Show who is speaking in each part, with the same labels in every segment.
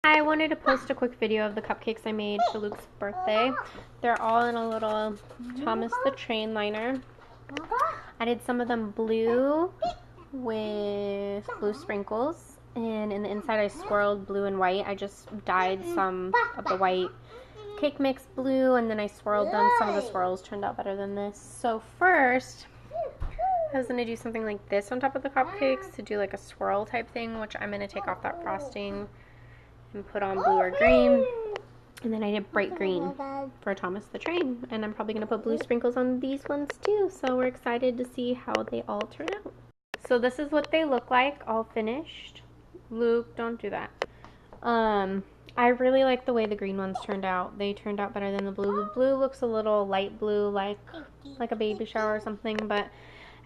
Speaker 1: I wanted to post a quick video of the cupcakes I made for Luke's birthday. They're all in a little Thomas the Train liner. I did some of them blue with blue sprinkles, and in the inside I swirled blue and white. I just dyed some of the white cake mix blue, and then I swirled them. Some of the swirls turned out better than this. So first, I was going to do something like this on top of the cupcakes to do like a swirl type thing, which I'm going to take off that frosting and put on blue or green. And then I did bright green for Thomas the Train. And I'm probably going to put blue sprinkles on these ones too. So we're excited to see how they all turn out. So this is what they look like all finished. Luke, don't do that. I really like the way the green ones turned out. They turned out better than the blue. The blue looks a little light blue, like a baby shower or something, but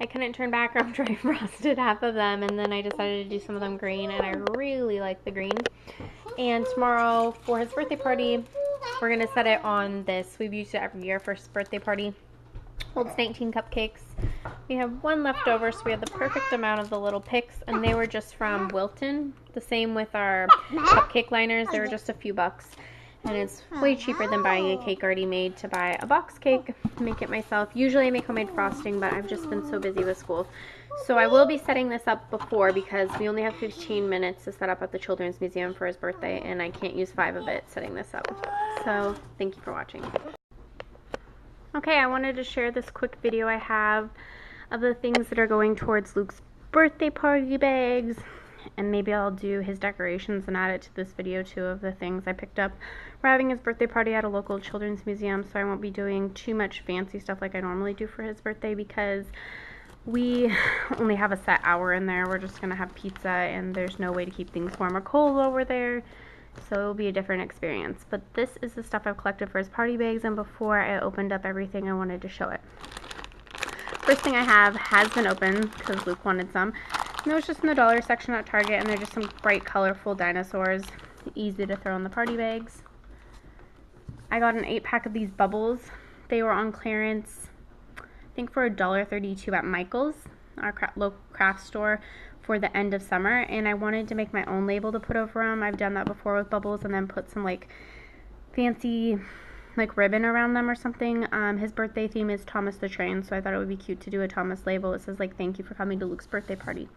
Speaker 1: I couldn't turn back after I frosted half of them, and then I decided to do some of them green, and I really like the green. And tomorrow for his birthday party, we're going to set it on this. We've used it every year for his birthday party. Holds 19 cupcakes. We have one left over, so we have the perfect amount of the little picks, and they were just from Wilton. The same with our cupcake liners. They were just a few bucks, and it's way cheaper than buying a cake already made to buy a box cake, make it myself. Usually I make homemade frosting, but I've just been so busy with school. So I will be setting this up before, because we only have 15 minutes to set up at the Children's Museum for his birthday, and I can't use 5 of it setting this up. So thank you for watching. Okay, I wanted to share this quick video I have of the things that are going towards Luke's birthday party bags, and maybe I'll do his decorations and add it to this video too of the things I picked up. We're having his birthday party at a local children's museum, so I won't be doing too much fancy stuff like I normally do for his birthday, because we only have a set hour in there. We're just gonna have pizza, and there's no way to keep things warm or cold over there. So it'll be a different experience. But this is the stuff I've collected for his party bags, and before I opened up everything, I wanted to show it. First thing I have has been opened because Luke wanted some. And it was just in the dollar section at Target, and they're just some bright, colorful dinosaurs. Easy to throw in the party bags. I got an 8-pack of these bubbles. They were on clearance, I think for $1.32 at Michael's, our local craft store, for the end of summer, and I wanted to make my own label to put over them. I've done that before with bubbles, and then put some like fancy like ribbon around them or something. His birthday theme is Thomas the Train, so I thought it would be cute to do a Thomas label. It says like, "Thank you for coming to Luke's birthday party."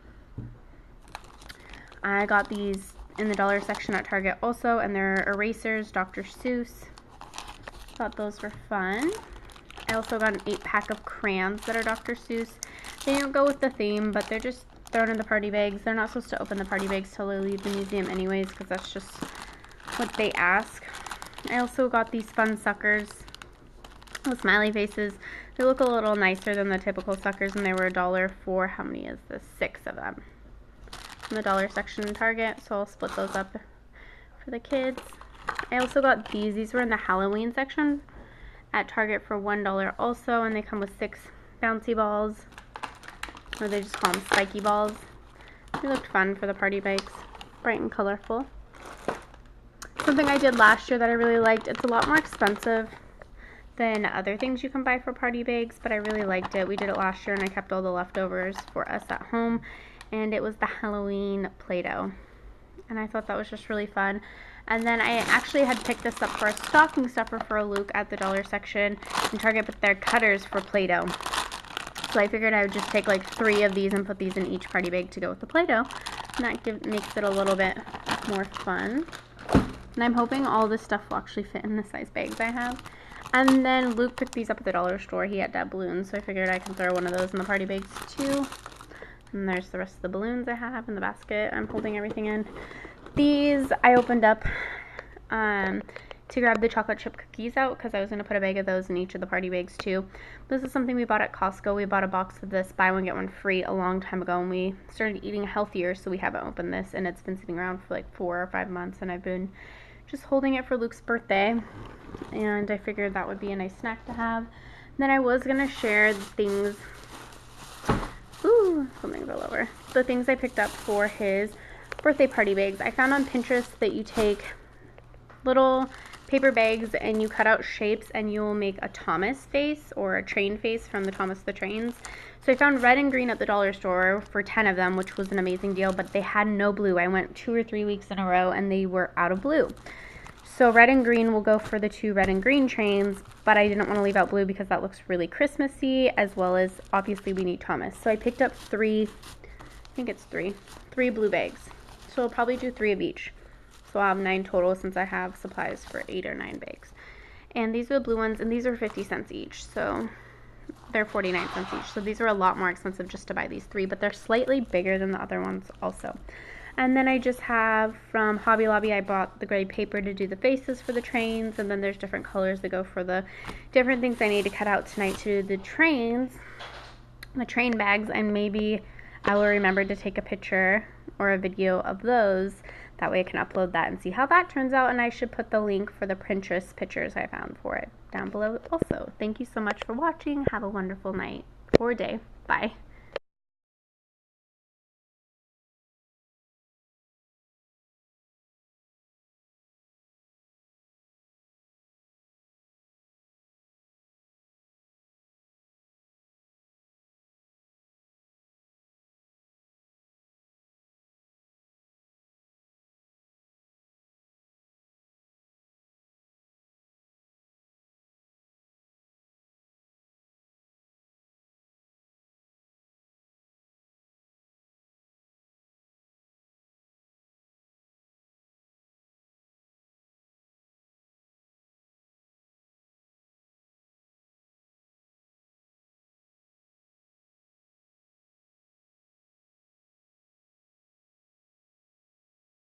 Speaker 1: I got these in the dollar section at Target also, and they're erasers, Dr. Seuss. Thought those were fun. I also got an 8-pack of crayons that are Dr. Seuss. They don't go with the theme, but they're just thrown in the party bags. They're not supposed to open the party bags till they leave the museum anyways, because that's just what they ask. I also got these fun suckers with smiley faces. They look a little nicer than the typical suckers, and they were $1 for, how many is this? 6 of them. In the dollar section in Target, so I'll split those up for the kids. I also got these. These were in the Halloween section at Target for $1 also, and they come with 6 bouncy balls, or they just call them spiky balls. They looked fun for the party bags, bright and colorful. Something I did last year that I really liked. It's a lot more expensive than other things you can buy for party bags, but I really liked it. We did it last year, and I kept all the leftovers for us at home, and it was the Halloween Play-Doh, and I thought that was just really fun. And then I actually had picked this up for a stocking stuffer for Luke at the dollar section in Target, but they're cutters for Play-Doh. So I figured I would just take like 3 of these and put these in each party bag to go with the Play-Doh. And that makes it a little bit more fun. And I'm hoping all this stuff will actually fit in the size bags I have. And then Luke picked these up at the dollar store. He had to have balloons, so I figured I can throw one of those in the party bags too. And there's the rest of the balloons I have in the basket I'm holding everything in. These I opened up to grab the chocolate chip cookies out, because I was going to put a bag of those in each of the party bags too. This is something we bought at Costco. We bought a box of this buy one get one free a long time ago, and we started eating healthier, so we haven't opened this, and it's been sitting around for like 4 or 5 months, and I've been just holding it for Luke's birthday, and I figured that would be a nice snack to have. And then I was going to share the things, something fell over, the things I picked up for his birthday party bags. I found on Pinterest that you take little paper bags and you cut out shapes and you'll make a Thomas face or a train face from the Thomas the Trains. So I found red and green at the dollar store for 10 of them, which was an amazing deal, but they had no blue. I went 2 or 3 weeks in a row and they were out of blue. So red and green will go for the 2 red and green trains, but I didn't want to leave out blue because that looks really Christmassy, as well as obviously we need Thomas. So I picked up 3, I think it's 3 blue bags. So I'll probably do 3 of each. So I'll have 9 total since I have supplies for 8 or 9 bags. And these are the blue ones, and these are 50 cents each. So they're 49 cents each. So these are a lot more expensive just to buy these 3, but they're slightly bigger than the other ones also. And then I just have from Hobby Lobby, I bought the gray paper to do the faces for the trains, and then there's different colors that go for the different things I need to cut out tonight to do the trains, the train bags, and maybe I will remember to take a picture or a video of those. That way I can upload that and see how that turns out, and I should put the link for the Pinterest pictures I found for it down below also. Thank you so much for watching. Have a wonderful night or day. Bye.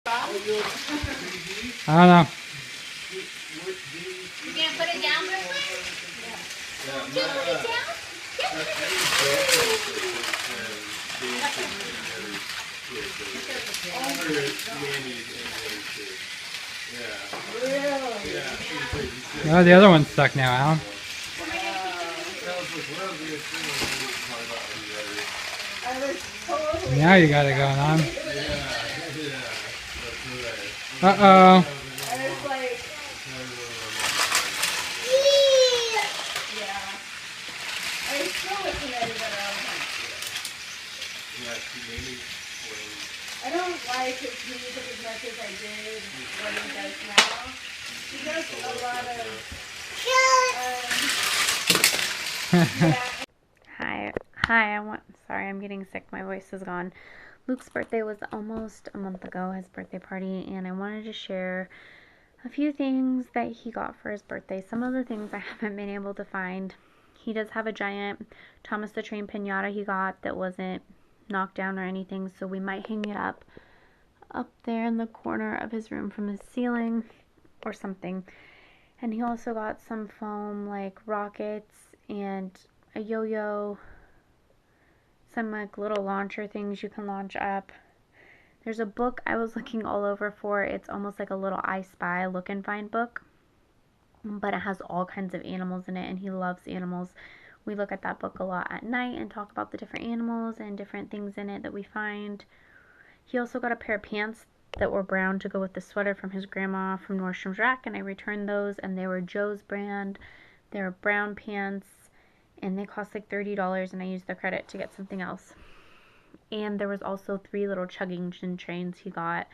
Speaker 2: I don't know.
Speaker 3: You gonna put it down real quick? Yeah. Can you put it down?
Speaker 2: Oh, the other one's stuck now, Alan. Now you got it going on. Uh-oh.
Speaker 3: I don't like his music as much as I did what he does now. He does a lot of
Speaker 1: Hi, sorry, I'm getting sick. My voice is gone. Luke's birthday was almost a month ago, his birthday party, and I wanted to share a few things that he got for his birthday. Some of the things I haven't been able to find. He does have a giant Thomas the Train piñata he got that wasn't knocked down or anything, so we might hang it up there in the corner of his room from his ceiling or something. And he also got some foam like rockets and a yo-yo, some like little launcher things you can launch up. There's a book I was looking all over for. It's almost like a little I Spy look and find book, but it has all kinds of animals in it, and he loves animals. We look at that book a lot at night and talk about the different animals and different things in it that we find. He also got a pair of pants that were brown to go with the sweater from his grandma from Nordstrom's Rack, and I returned those, and they were Joe's brand. They were brown pants, and they cost like $30, and I used the credit to get something else. And there was also 3 little Chuggington trains he got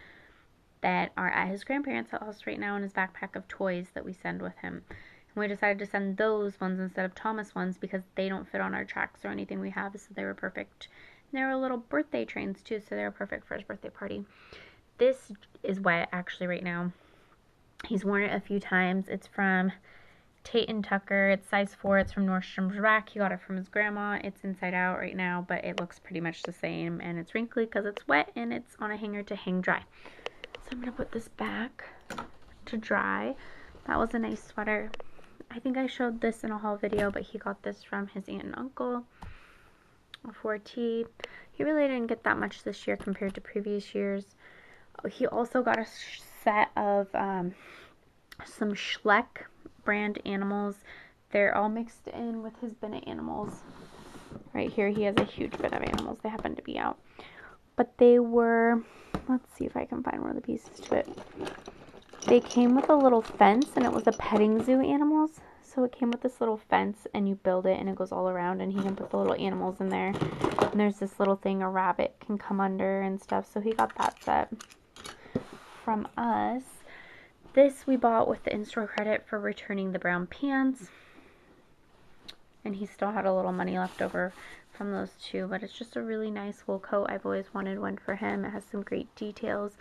Speaker 1: that are at his grandparents' house right now in his backpack of toys that we send with him. And we decided to send those ones instead of Thomas ones because they don't fit on our tracks or anything we have, so they were perfect. And they were little birthday trains too, so they were perfect for his birthday party. This is wet actually right now. He's worn it a few times. It's from Tate & Tucker. It's size 4. It's from Nordstrom's Rack. He got it from his grandma. It's inside out right now, but it looks pretty much the same, and it's wrinkly because it's wet and it's on a hanger to hang dry. So I'm going to put this back to dry. That was a nice sweater. I think I showed this in a haul video, but he got this from his aunt and uncle for tea. He really didn't get that much this year compared to previous years. He also got a set of some Schleck brand animals. They're all mixed in with his bin of animals. Right here he has a huge bin of animals. They happen to be out. But they were, let's see if I can find one of the pieces to it. They came with a little fence, and it was a petting zoo animals. So it came with this little fence, and you build it, and it goes all around, and he can put the little animals in there. And there's this little thing a rabbit can come under and stuff. So he got that set from us. This we bought with the in-store credit for returning the brown pants. And he still had a little money left over from those two, but it's just a really nice wool coat. I've always wanted one for him. It has some great details.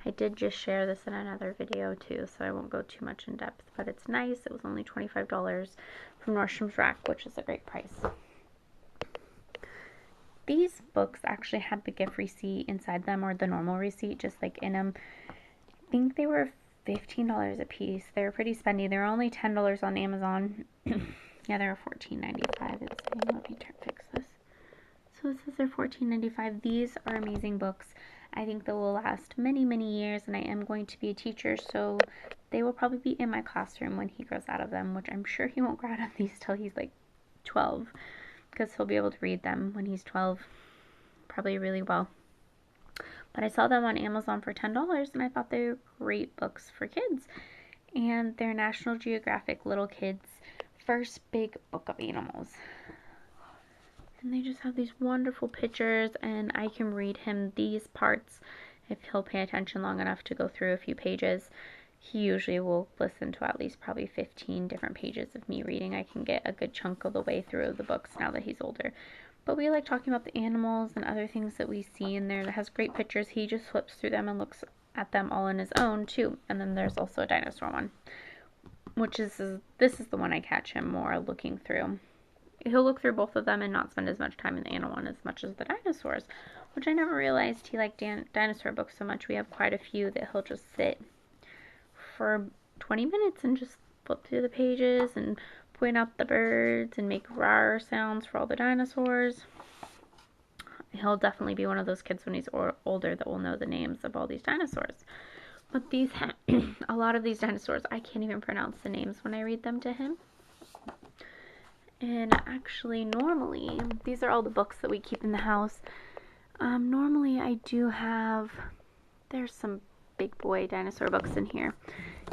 Speaker 1: I did just share this in another video too, so I won't go too much in depth, but it's nice. It was only $25 from Nordstrom's Rack, which is a great price. These books actually had the gift receipt inside them, or the normal receipt, just like in them. I think they were $15 a piece. They were pretty spendy. They were only $10 on Amazon. Yeah, they were $14.95. It's saying, let me fix this. So it says they're $14.95. These are amazing books. I think they will last many, many years, and I am going to be a teacher, so they will probably be in my classroom when he grows out of them, which I'm sure he won't grow out of these till he's like 12, because he'll be able to read them when he's 12, probably really well. But I saw them on Amazon for $10, and I thought they were great books for kids. And they're National Geographic Little Kids' first big book of animals. And they just have these wonderful pictures, and I can read him these parts if he'll pay attention long enough to go through a few pages. He usually will listen to at least probably 15 different pages of me reading. I can get a good chunk of the way through the books now that he's older. But we like talking about the animals and other things that we see in there that has great pictures. He just flips through them and looks at them all on his own too. And then there's also a dinosaur one, which is, this is the one I catch him more looking through. He'll look through both of them and not spend as much time in the animal one as much as the dinosaurs, which I never realized he liked dinosaur books so much. We have quite a few that he'll just sit for 20 minutes and just flip through the pages and point out the birds and make rawr sounds for all the dinosaurs. He'll definitely be one of those kids when he's older that will know the names of all these dinosaurs. But these, a lot of these dinosaurs, I can't even pronounce the names when I read them to him. And actually, normally, these are all the books that we keep in the house. Normally, I do have, there's some big boy dinosaur books in here.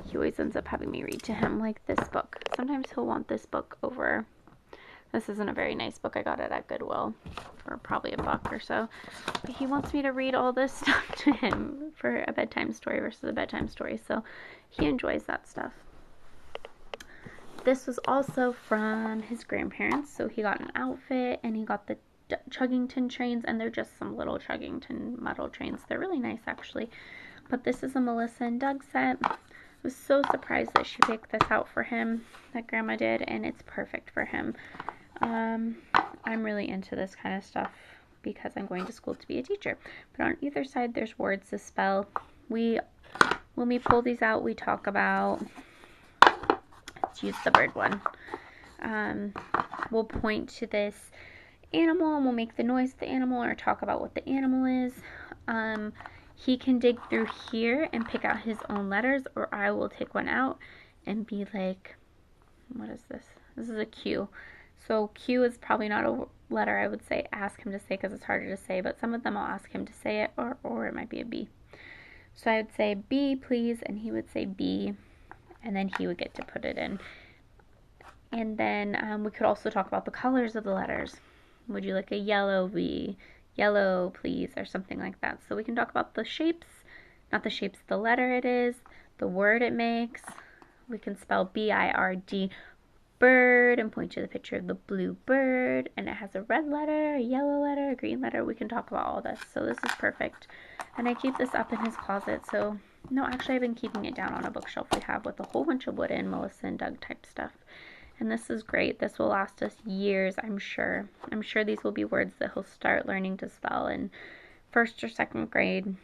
Speaker 1: He always ends up having me read to him, like this book. Sometimes he'll want this book over, this isn't a very nice book. I got it at Goodwill for probably $1 or so. But he wants me to read all this stuff to him for a bedtime story versus a bedtime story. So he enjoys that stuff. This was also from his grandparents. So he got an outfit, and he got the Chuggington trains, and they're just some little Chuggington metal trains. They're really nice, actually. But this is a Melissa and Doug set. I was so surprised that she picked this out for him, that Grandma did, and it's perfect for him. I'm really into this kind of stuff because I'm going to school to be a teacher. But on either side, there's words to spell. When we pull these out, we talk about, let's use the bird one. We'll point to this animal, and we'll make the noise of the animal or talk about what the animal is. He can dig through here and pick out his own letters, or I will take one out and be like, what is this? This is a Q. So Q is probably not a letter I would say ask him to say because it's harder to say, but some of them I'll ask him to say it, or it might be a B. So I would say B, please, and he would say B, and then he would get to put it in. And then we could also talk about the colors of the letters. Would you like a yellow V? Yellow, please, or something like that. So we can talk about the shapes, not the shapes, the letter it is, the word it makes. We can spell B-I-R-D, bird, and point to the picture of the blue bird, and it has a red letter, a yellow letter, a green letter. We can talk about all this. So this is perfect. And I keep this up in his closet. So, no, actually I've been keeping it down on a bookshelf we have with a whole bunch of wooden Melissa and Doug type stuff. And this is great. This will last us years, I'm sure. I'm sure these will be words that he'll start learning to spell in 1st or 2nd grade.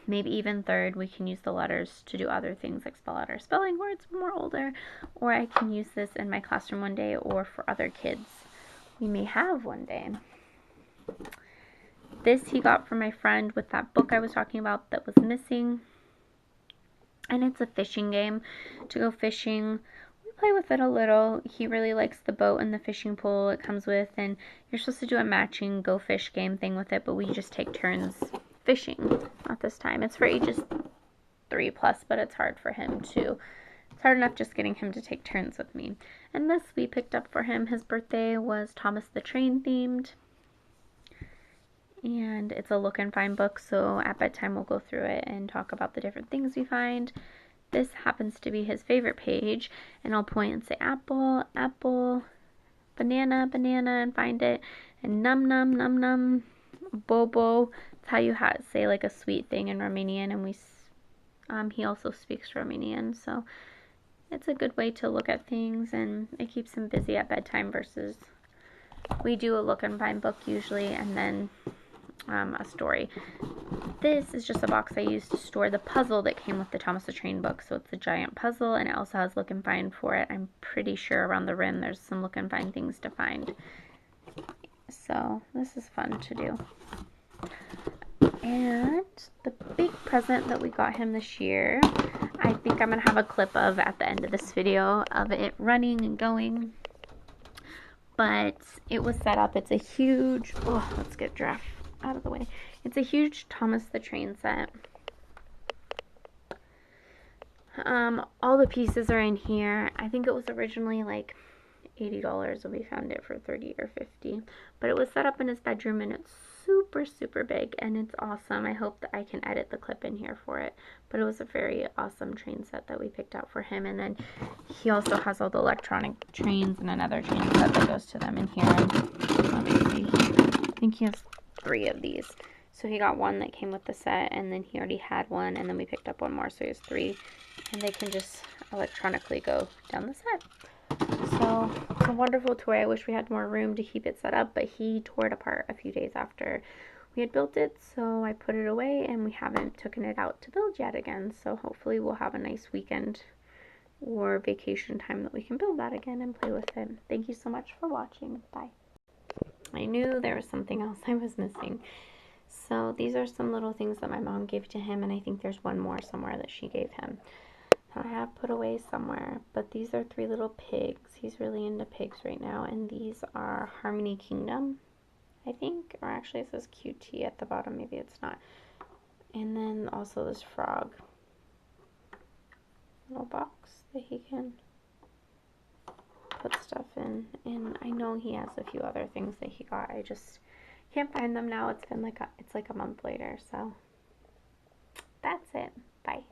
Speaker 1: Maybe even 3rd. We can use the letters to do other things like spell out our spelling words when we're older. Or I can use this in my classroom one day, or for other kids we may have one day. This he got from my friend with that book I was talking about that was missing. And it's a fishing game to go fishing. Play with it a little. He really likes the boat and the fishing pole it comes with, and you're supposed to do a matching go fish game thing with it, but we just take turns fishing at this time. It's for ages 3+, but it's hard for him to, it's hard enough just getting him to take turns with me. And this we picked up for him. His birthday was Thomas the Train themed. And it's a look and find book, so at bedtime we'll go through it and talk about the different things we find. This happens to be his favorite page, and I'll point and say apple, apple, banana, banana, and find it, and num num num num, bobo. It's how you say like a sweet thing in Romanian, and he also speaks Romanian, so it's a good way to look at things, and it keeps him busy at bedtime versus we do a look and find book usually, and then a story. This is just a box I used to store the puzzle that came with the Thomas the Train book. So it's a giant puzzle, and it also has look and find for it. I'm pretty sure around the rim there's some look and find things to find. So this is fun to do. And the big present that we got him this year, I think I'm going to have a clip of at the end of this video of it running and going. But it was set up. It's a huge, let's get Giraffe out of the way. It's a huge Thomas the Train set. All the pieces are in here. I think it was originally like $80 and we found it for $30 or $50. But it was set up in his bedroom, and it's super, super big, and it's awesome. I hope that I can edit the clip in here for it. But it was a very awesome train set that we picked out for him. And then he also has all the electronic trains and another train set that goes to them in here. Let me see. I think he has 3 of these. So he got one that came with the set, and then he already had one, and then we picked up one more, so he has 3. And they can just electronically go down the set. So it's a wonderful toy. I wish we had more room to keep it set up, but he tore it apart a few days after we had built it, so I put it away, and we haven't taken it out to build yet again. So hopefully we'll have a nice weekend or vacation time that we can build that again and play with it. Thank you so much for watching. Bye. I knew there was something else I was missing. So these are some little things that my mom gave to him, and I think there's one more somewhere that she gave him. I have put away somewhere, but these are 3 little pigs. He's really into pigs right now, and these are Harmony Kingdom, I think, or actually it says QT at the bottom, maybe it's not. And then also this frog, little box that he can put stuff in, and I know he has a few other things that he got. I just can't find them now. It's been like it's like a month later, so that's it. Bye.